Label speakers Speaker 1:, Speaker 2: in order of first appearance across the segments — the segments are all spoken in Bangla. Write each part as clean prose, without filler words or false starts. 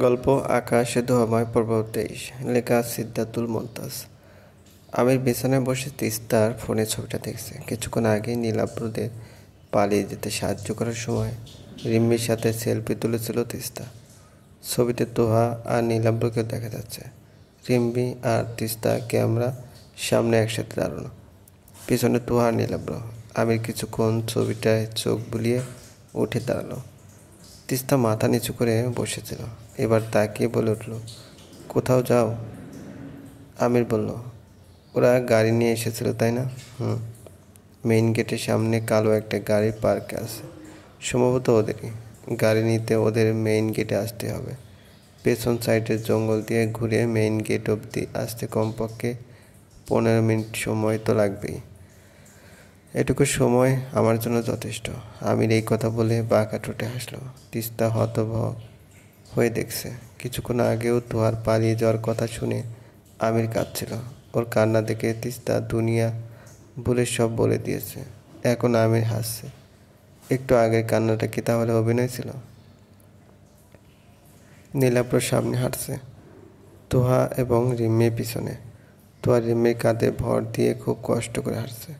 Speaker 1: গল্প আকাশে ধোঁয়াময় পর্ব 23 লেখা সিদ্ধাতুল মমতাজ। আমির বিছানায় বসে তিস্তার ফোনে ছবিটা দেখছে। কিছুক্ষণ আগে নীলাব্রদের পালিয়ে যেতে সাহায্য করার সময় রিম্মির সাথে সেলফি তুলেছিল তিস্তা। ছবিতে তোহা আর নীলাব্রকে দেখা যাচ্ছে। রিম্মি আর তিস্তা ক্যামেরা সামনে একসাথে দাঁড়ানো, পিছনে তোহা আর নীলাব্র। আমির কিছুক্ষণ ছবিটায় চোখ বুলিয়ে উঠে দাঁড়ালো। তিস্তা মাথা নিচু করে বসেছিল। এবার তাকিয়ে বলে উঠল, কোথাও যাও? আমির বলল, ওরা গাড়ি নিয়ে এসেছিল তাই না? মেইন গেটের সামনে কালো একটা গাড়ি পার্কে আছে, সম্ভবত ওদেরই। গাড়ি নিতে ওদের মেইন গেটে আসতে হবে। পেছন সাইডের জঙ্গল দিয়ে ঘুরে মেইন গেট অবধি আসতে কমপক্ষে 15 মিনিট সময় তো লাগবেই। এটুকু সময় আমার জন্য যথেষ্ট। আমির এই কথা বলে বাঁকা ঠোঁটে হাসল। তিস্তা হতভম্ব হয়ে দেখছে। কিছুক্ষণ আগেও তোহার পালিয়ে যাওয়ার কথা শুনে আমির কাঁদছিল। ওর কান্না দেখে তিস্তা দুনিয়া ভুলে সব বলে দিয়েছে। এখন আমির হাসছে। একটু আগের কান্নাটা কি তাহলে অভিনয় ছিল? নীলাব্র সামনে হাঁটছে, তোহা এবং রিম্মির পিছনে। তোহা রিম্মির কাঁধে ভর দিয়ে খুব কষ্ট করে হাঁটছে।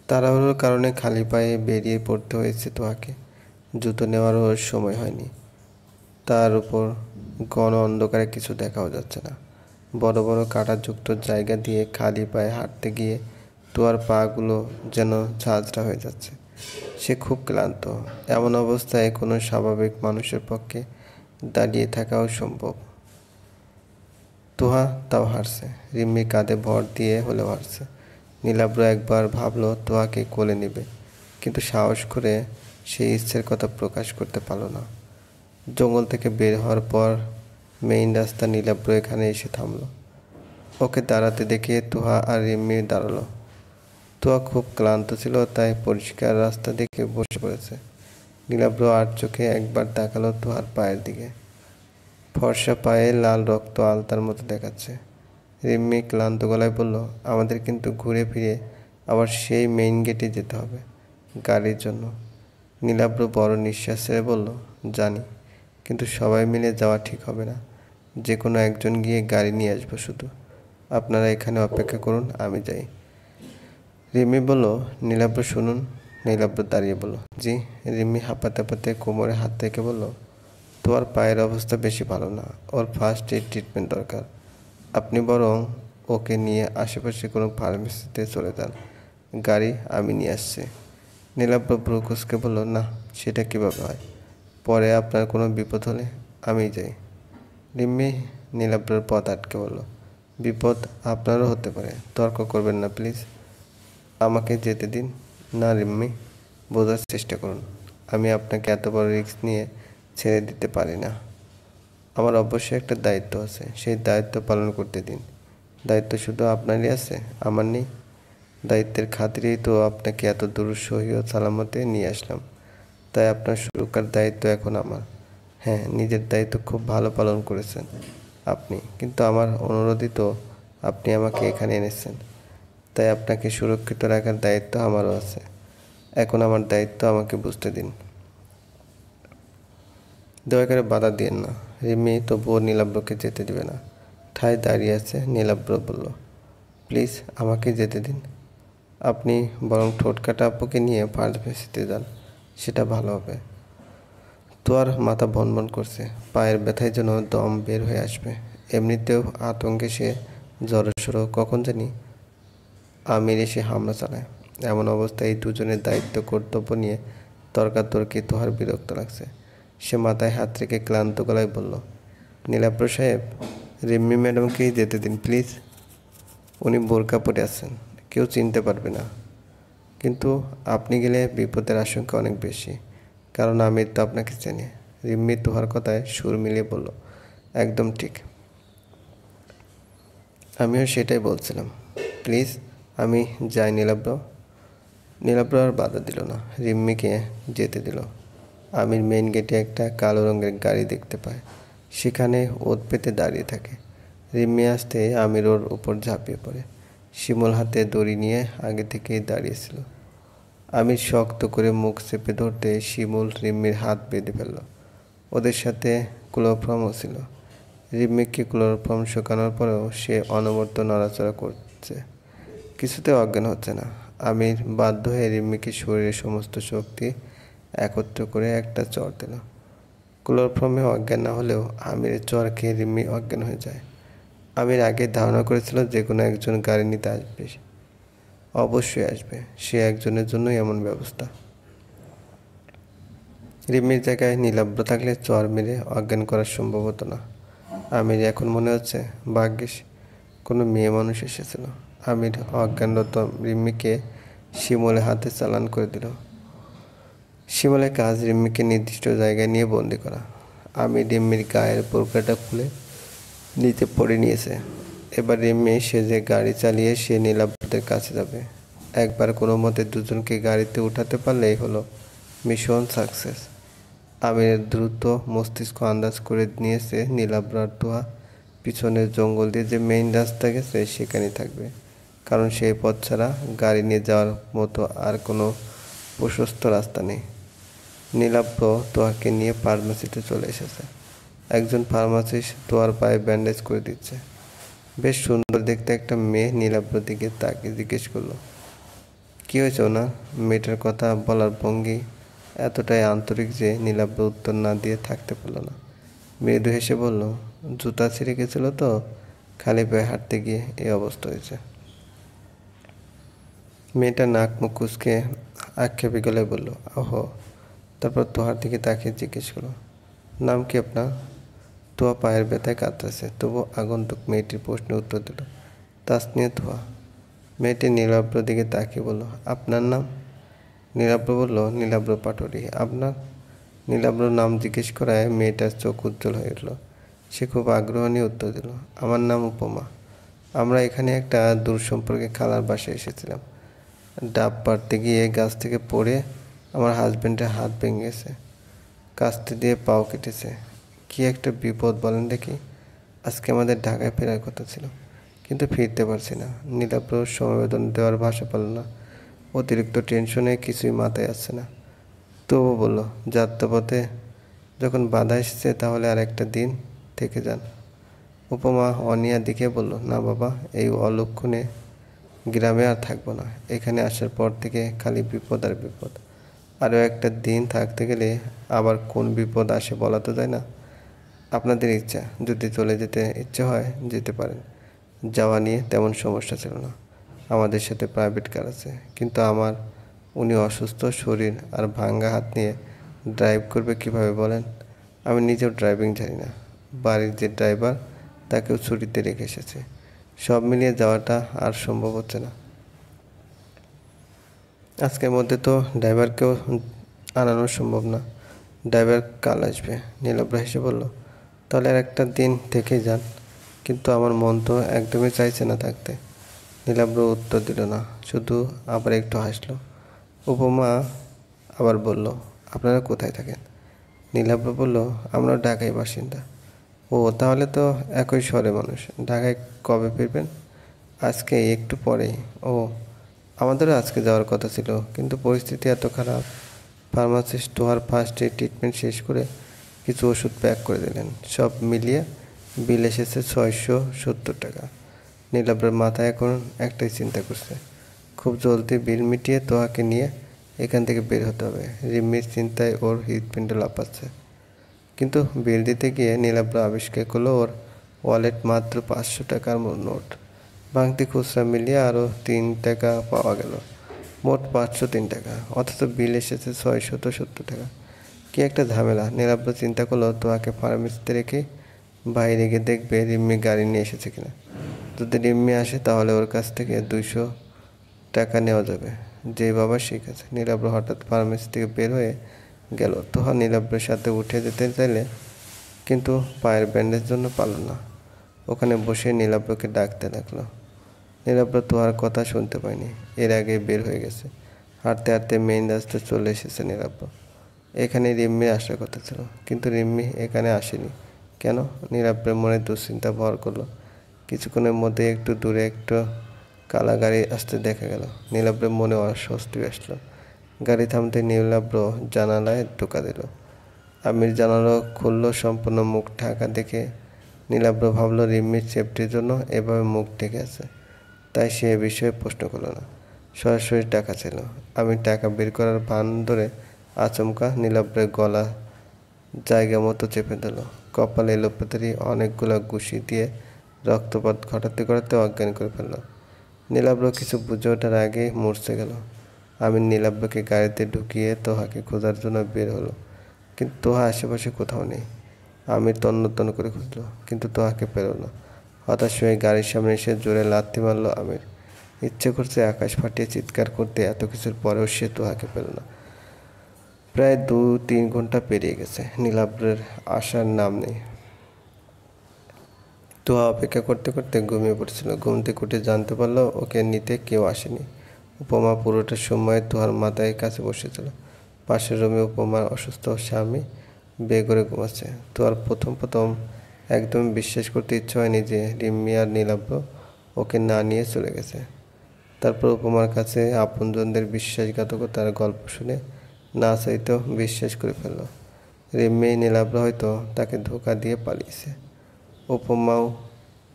Speaker 1: তাড়াহুড়োর কারণে খালি পায়ে বেরিয়ে পড়তে হয়েছে তোহাকে। জুতো নেওয়ারও সময় হয়নি। তার উপর ঘন অন্ধকারে কিছু দেখাও যাচ্ছে না। বড় বড় কাঁটাযুক্ত জায়গা দিয়ে খালি পায়ে হাঁটতে গিয়ে তোহার পাগুলো যেন ঝাঁঝরা হয়ে যাচ্ছে। সে খুব ক্লান্ত। এমন অবস্থায় কোনো স্বাভাবিক মানুষের পক্ষে দাঁড়িয়ে থাকাও সম্ভব। তোহা তাও হাঁটছে, রিম্মি কাঁধে ভর দিয়ে হলেও হাঁটছে। নীলাব্র একবার ভাবল তোহাকে কোলে নেবে, কিন্তু সাহস করে সেই ইচ্ছের কথা প্রকাশ করতে পারল না। জঙ্গল থেকে বের হওয়ার পর মেইন রাস্তা নীলাব্র এখানে এসে থামল। ওকে দাঁড়াতে দেখে তোহা আর রিম্মি দাঁড়ালো। তোহা খুব ক্লান্ত ছিল, তাই পরিষ্কার রাস্তা দেখে বসে পড়েছে। নীলাব্র আর চোখে একবার তাকালো তোহার পায়ের দিকে। ফর্সা পায়ে লাল রক্ত আলতার মতো দেখাচ্ছে। রিম্মি ক্লান্ত গলায় বলল, আমাদের কিন্তু ঘুরে ফিরে আবার সেই মেইন গেটে যেতে হবে গাড়ির জন্য। নীলাব্র বড় নিঃশ্বাস ছেড়ে বলল, জানি, কিন্তু সবাই মিলে যাওয়া ঠিক হবে না। যে কোনো একজন গিয়ে গাড়ি নিয়ে আসবো শুধু। আপনারা এখানে অপেক্ষা করুন, আমি যাই। রিম্মি বলল, নীলাব্র শুনুন। নীলাব্র দাঁড়িয়ে বলল, জি। রিম্মি হাঁপাতে হাঁপাতে কোমরে হাত থেকে বলল, তোমার পায়ের অবস্থা বেশি ভালো না, ওর ফার্স্ট এইড ট্রিটমেন্ট দরকার। আপনি বরং ওকে নিয়ে আশেপাশে কোনো ফার্মেসিতে চলে যান, গাড়ি আমি নিয়ে আসছি। নীলাব্র ভ্রু কুঁচকে বলল, না, সেটা কীভাবে হয়? পরে আপনার কোনো বিপদ হলে আমি যাই। রিম্মি নীলাব্রর পথ আটকে বলল, বিপদ আপনারও হতে পারে, তর্ক করবেন না প্লিজ, আমাকে যেতে দিন। না রিম্মি, বোঝার চেষ্টা করুন। আমি আপনাকে এত বড় রিস্ক নিয়ে ছেড়ে দিতে পারি না। আমার অবশ্যই একটা দায়িত্ব আছে, সেই দায়িত্ব পালন করতে দিন। দায়িত্ব শুধু আপনারই আছে, আমার নেই? দায়িত্বের খাতিরেই তো আপনাকে এত দূর সহি ও সালামতে নিয়ে আসলাম। তাই আপনার সুরক্ষার দায়িত্ব এখন আমার। হ্যাঁ, নিজের দায়িত্ব খুব ভালো পালন করেছেন আপনি, কিন্তু আমার অনুরোধই তো আপনি আমাকে এখানে এনেছেন। তাই আপনাকে সুরক্ষিত রাখার দায়িত্ব আমারও আছে। এখন আমার দায়িত্ব আমাকে বুঝতে দিন। দয়া করে বাধা দিয়েন না। রিম্মি তবুও নীলাব্রকে যেতে দিবে না, ঠায় দাঁড়িয়ে আছে। নীলাব্র বলল, প্লিজ আমাকে যেতে দিন। আপনি বরং ঠোঁটকাটা আপুকে নিয়ে ফার্মেসিতে যান, সেটা ভালো হবে। তোর মাথা ভনভন করছে, পায়ের ব্যথায় যেন দম বের হয়ে আসবে। এমনিতেও আতঙ্কে সে জড়সড়। কখন জানি আমির এসে হামলা চালায়। এমন অবস্থায় এই দুজনের দায়িত্ব কর্তব্য নিয়ে তর্কাতর্কি তোহার বিরক্ত লাগছে। সে মাথায় হাত রেখে ক্লান্ত গলায় বলল, নীলাব্র সাহেব, রিম্মি ম্যাডামকেই যেতে দিন প্লিজ। উনি বোরকা পরে আছেন, কেউ চিনতে পারবে না। কিন্তু আপনি গেলে বিপদের আশঙ্কা অনেক বেশি, কারণ আমির তো আপনাকে চেনে। রিম্মি তোহার কথায় সুর মিলিয়ে বলল, একদম ঠিক, আমিও সেটাই বলছিলাম। প্লিজ আমি যাই। নীলাব্র আর বাধা দিল না, রিম্মিকে যেতে দিল। আমির মেইন গেটে একটা কালো রঙের গাড়ি দেখতে পায়, সেখানে ওত পেতে দাঁড়িয়ে থাকে। রিম্মি আসতে আমির ওর উপর ঝাঁপিয়ে পড়ে। শিমুল হাতে দড়ি নিয়ে আগে থেকেই দাঁড়িয়েছিল। আমির শক্ত করে মুখ চেপে ধরতে শিমুল রিম্মির হাত বেঁধে ফেলল। ওদের সাথে ক্লোরোফর্মও ছিল। রিম্মিককে ক্লোরোফর্ম শুকানোর পরেও সে অনবরত নড়াচড়া করছে, কিছুতে অজ্ঞান হচ্ছে না। আমির বাধ্য হয়ে রিম্মিকে শরীরের সমস্ত শক্তি একত্র করে একটা চড় দিল। ক্লোরোফর্মে অজ্ঞান না হলেও আমিরের চড় খেয়ে রিম্মি অজ্ঞান হয়ে যায়। আমির আগে ধারণা করেছিল যে কোনো একজন গাড়ি নিতে আসবে, অবশ্যই আসবে, সে একজনের জন্যই এমন ব্যবস্থা। রিম্মির জায়গায় নীলাব্র থাকলে চর মেরে অজ্ঞান করা সম্ভব হতো না। আমির এখন মনে হচ্ছে ভাগ্যিস কোনো মেয়ে মানুষ এসেছিল। আমির অজ্ঞানরত রিম্মিকে শিমুলের হাতে চালান করে দিল। শিমুলের কাজ রিম্মিকে নির্দিষ্ট জায়গায় নিয়ে বন্দি করা। আমির রিম্মির গায়ের বোরকাটা খুলে নিচে পড়ে নিয়েছে। এবার রিম্মি সেজে গাড়ি চালিয়ে সে নীলাব্রদের কাছে যাবে। একবার কোনো মতে দুজনকে গাড়িতে উঠাতে পারলেই হলো মিশন সাকসেস। আমিরের দ্রুত মস্তিষ্ক আন্দাজ করে নিয়েছে নীলাব্রার তোয়া পিছনের জঙ্গল দিয়ে যে মেইন রাস্তা গেছে সেখানেই থাকবে, কারণ সেই পথ ছাড়া গাড়ি নিয়ে যাওয়ার মতো আর কোনো প্রশস্ত রাস্তা নেই। নীলাব্র তোয়াকে নিয়ে ফার্মেসিতে চলে এসেছে। একজন ফার্মাসিস্ট তোয়ার পায়ে ব্যান্ডেজ করে দিচ্ছে। বেশ সুন্দর দেখতে একটা মেয়ে নীলাব্রর দিকে তাকিয়ে জিজ্ঞেস করলো, কী হয়েছে ওনার? মেয়েটার কথা বলার ভঙ্গি এতটাই আন্তরিক যে নীলাব্র উত্তর না দিয়ে থাকতে পারল না। মৃদু হেসে বলল, জুতা ছিঁড়ে গেছিল তো, খালি পায়ে হাঁটতে গিয়ে এই অবস্থা হয়েছে। মেয়েটা নাক মুখ কুচকে আক্ষেপে গলায় বলল, ওহো। তারপর তোহার দিকে তাকিয়ে জিজ্ঞেস করলো, নাম কি আপনার? তোয়া পায়ের ব্যথায় কাতরাছে, তবু আগন্তুক মেয়েটির প্রশ্নের উত্তর দিল, তাসনিয়া তোয়া। মেয়েটি নীলাব্রর দিকে তাকিয়ে বলল, আপনার নাম? নীলাব্র বলল, নীলাব্র পাটোয়ারি। আপনার? নীলাব্রর নাম জিজ্ঞেস করায় মেয়েটার চোখ উজ্জ্বল হয়ে উঠল। সে খুব আগ্রহ নিয়ে উত্তর দিল, আমার নাম উপমা। আমরা এখানে একটা দূর সম্পর্কে খালার বাসায় এসেছিলাম। ডাব পাড়তে গিয়ে গাছ থেকে পড়ে আমার হাজব্যান্ডের হাত ভেঙে গেছে, কাস্তে দিয়ে পাও কেটেছে। কি একটা বিপদ বলেন দেখি। আজকে আমাদের ঢাকায় ফেরার কথা ছিল, কিন্তু ফিরতে পারছি না। নীলাব্র সমবেদন দেওয়ার ভাষা পারল না। অতিরিক্ত টেনশনে কিছুই মাথায় আসছে না। তবু বলল, যাত্রাপথে যখন বাধা এসেছে তাহলে আর একটা দিন থেকে যান। উপমা অনিয়া দিকে বলল, না বাবা, এই অলক্ষণে গ্রামে আর থাকবো না। এখানে আসার পর থেকে খালি বিপদ আর বিপদ। আরও একটা দিন থাকতে গেলে আবার কোন বিপদ আসে বলা তো যায় না। আপনাদের ইচ্ছা, যদি চলে যেতে ইচ্ছে হয় যেতে পারেন। যাওয়া নিয়ে তেমন সমস্যা ছিল না। আমাদের সাথে প্রাইভেট কার আছে, কিন্তু উনি অসুস্থ শরীর আর ভাঙ্গা হাত নিয়ে ড্রাইভ করবে কিভাবে বলেন? আমি নিজেও ড্রাইভিং জানি না। বাড়ির যে ড্রাইভার তাকেও ছুটিতে রেখে এসেছে। সব মিলিয়ে যাওয়াটা আর সম্ভব হচ্ছে না। আজকের মধ্যে তো ড্রাইভারকেও আনানো সম্ভব না। ড্রাইভার কাল আসবে। নীলাব্র হেসে বলল, তাহলে আর একটা দিন থেকে যান। কিন্তু আমার মন তো একদমই চাইছে না থাকতে। নীলাব্র উত্তর দিল না, শুধু আবার একটু হাসলো। উপমা আবার বলল, আপনারা কোথায় থাকেন? নীলাব্র বলল, আমরা ঢাকায় বাসিন্দা। ও, তাহলে তো একই শহরে মানুষ। ঢাকায় কবে ফিরবেন? আজকে, একটু পরেই। ও, আমাদেরও আজকে যাওয়ার কথা ছিল, কিন্তু পরিস্থিতি এত খারাপ। ফার্মাসিস্ট তোহার ফার্স্ট এড ট্রিটমেন্ট শেষ করে কিছু ওষুধ প্যাক করে দিলেন। সব মিলিয়ে বিল এসেছে 670 টাকা। নীলাব্রের মাথায় এখন একটাই চিন্তা করছে, খুব জলদি বিল মিটিয়ে তোহাকে নিয়ে এখান থেকে বের হতে হবে। রিম্মির চিন্তায় ওর হৃৎপিণ্ড লাফাচ্ছে। কিন্তু বিল দিতে গিয়ে নীলাব্র আবিষ্কার করলো ওর ওয়ালেট মাত্র 500 টাকার নোট। ভাঙতি খুচরা মিলিয়ে আরও 3 টাকা পাওয়া গেল। মোট 503 টাকা, অথচ বিল এসেছে 670 টাকা। কি একটা ঝামেলা। নীলাব্র চিন্তা করলো তোয়াকে ফার্মেসিতে রেখে বাইরে গিয়ে দেখবে রিম্মি গাড়ি নিয়ে এসেছে কিনা। যদি রিম্মি আসে তাহলে ওর কাছ থেকে 200 টাকা নেওয়া যাবে। যে বাবা সেই কাছে। নীলাব্র হঠাৎ ফার্মেসি থেকে বের হয়ে গেল। তোহা নীলাব্রের সাথে উঠে যেতে চাইলে কিন্তু পায়ের ব্যান্ডের জন্য পারল না। ওখানে বসে নীলাব্রকে ডাকতে লাগলো। নীলাব্র তোহার কথা শুনতে পায়নি, এর আগে বের হয়ে গেছে। হাঁটতে হাঁটতে মেইন রাস্তায় চলে এসেছে নীলাব্র। এখানে রিম্মি আসার কথা ছিল, কিন্তু রিম্মি এখানে আসেনি কেন? নীলাব্রের মনে দুশ্চিন্তা ভর করলো। কিছুক্ষণের মধ্যে একটু দূরে একটু কালা গাড়ি আসতে দেখা গেল। নীলাব্রের মনে অস্বস্তি আসলো। গাড়ি থামতে নীলাব্র জানালায় টোকা দিল। আমির জানালো খুললো সম্পূর্ণ মুখ ঢাকা দেখে নীলাব্র ভাবলো রিম্মির সেফটির জন্য এভাবে মুখ ঢেকে আছে, তাই সে এ বিষয়ে প্রশ্ন করলো না। সরাসরি টাকা ছিল। আমি টাকা বের করার ভান ধরে আচমকা নীলাব্রের গলা জায়গা মতো চেপে দিল। কপালে এলোপাতাড়ি অনেকগুলো ঘুষি দিয়ে রক্তপাত ঘটাতে ঘটাতে অজ্ঞান করে ফেলল। নীলাব্র কিছু বুঝে ওঠার আগেই মরচে গেল। আমি নীলাব্রকে গাড়িতে ঢুকিয়ে তোহাকে খোঁজার জন্য বের হলো, কিন্তু তোহা আশেপাশে কোথাও নেই। আমি তন্ন তন্ন করে খুঁজলো, কিন্তু তোহাকে পেল না। হতাশ হয়ে গাড়ির সামনে এসে জোরে লাথি মারল আমির। ইচ্ছে করছে আকাশ ফাটিয়ে চিৎকার করতে, এত কিছুর পরেও সে তোহাকে পেল না। প্রায় 2-3 ঘন্টা পেরিয়ে গেছে, নীলাব্রের আসার নাম নেই। তোহা অপেক্ষা করতে করতে ঘুমিয়ে পড়েছিল। ঘুম থেকে উঠে জানতে পারলো ওকে নিতে কেউ আসেনি। উপমা পুরোটা সময় তোহার মাথায় কাছে বসেছিল। পাশের রুমে উপমার অসুস্থ স্বামী বেঘরে ঘুমাচ্ছে। তোহার প্রথম প্রথম একদমই বিশ্বাস করতে ইচ্ছে হয়নি যে রিম্মি আর নীলাব্র ওকে না নিয়ে চলে গেছে। তারপর উপমার কাছে আপনজনদের বিশ্বাসঘাতকতার গল্প শুনে না চাইতেও বিশ্বাস করে ফেলল। রিম্মি নীলাব্র হয়তো তাকে ধোঁকা দিয়ে পালিয়েছে। উপমাও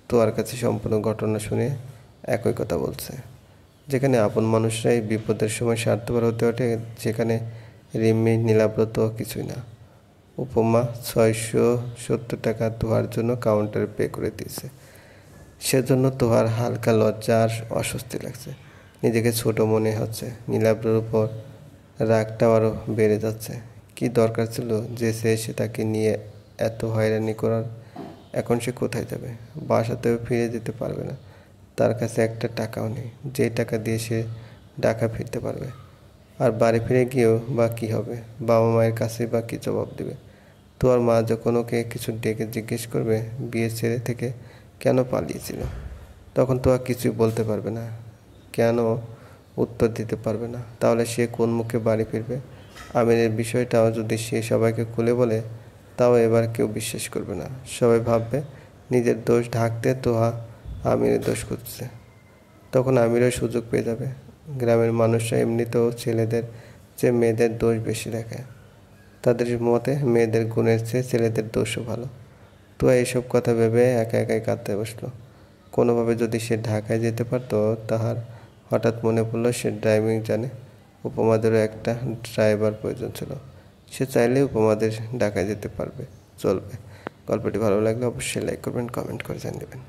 Speaker 1: তোয়ার কাছে সম্পূর্ণ ঘটনা শুনে একই কথা বলছে। যেখানে আপন মানুষরাই বিপদের সময় স্বার্থপর হতে ওঠে, যেখানে রিম্মি নীলাব্র তো কিছুই না। উপমা 670 টাকা তোহার জন্য কাউন্টারে পে করে দিয়েছে। সেজন্য তোহার হালকা লজ্জা আর অস্বস্তি লাগছে। নিজেকে ছোট মনে হচ্ছে। নীলাব্রের উপর রাগটাও আরও বেড়ে যাচ্ছে। কি দরকার ছিল যে সে তাকে নিয়ে এত হয়রানি করার? এখন সে কোথায় যাবে? বাসাতেও ফিরে যেতে পারবে না। তার কাছে একটা টাকাও নেই যে টাকা দিয়ে সে ঢাকা ফিরতে পারবে। আর বাড়ি ফিরে গিয়েও বা কী হবে? বাবা মায়ের কাছে বা কী জবাব দেবে? তোর মা যখন ওকে কিছু ডেকে জিজ্ঞেস করবে বিয়ের ছেলে থেকে কেন পালিয়েছিল, তখন তো আর কিছুই বলতে পারবে না। কেন উত্তর দিতে পারবে না। তাহলে সে কোন মুখে বাড়ি ফিরবে? আমিরের বিষয়টাও যদি সে সবাইকে খুলে বলে, তাও এবার কেউ বিশ্বাস করবে না। সবাই ভাববে নিজের দোষ ঢাকতে তোহা আমিরের দোষ করছে। তখন আমিরও সুযোগ পেয়ে যাবে। গ্রামের মানুষরা এমনিতেও ছেলেদের চেয়ে মেয়েদের দোষ বেশি দেখায়। তাদের মতে মেয়েদের গুণের চেয়ে ছেলেদের দোষও ভালো। তো এইসব কথা ভেবে একা একাই কাঁদতে বসলো। কোনোভাবে যদি সে ঢাকায় যেতে পারতো। তাহার হঠাৎ মনে পড়লো সে ড্রাইভিং জানে। উপমাদেরও একটা ড্রাইভার প্রয়োজন ছিল। সে চাইলে উপমাদের ঢাকায় যেতে পারবে, চলবে। গল্পটি ভালো লাগলে অবশ্যই লাইক করবেন, কমেন্ট করে জানিয়ে দেবেন।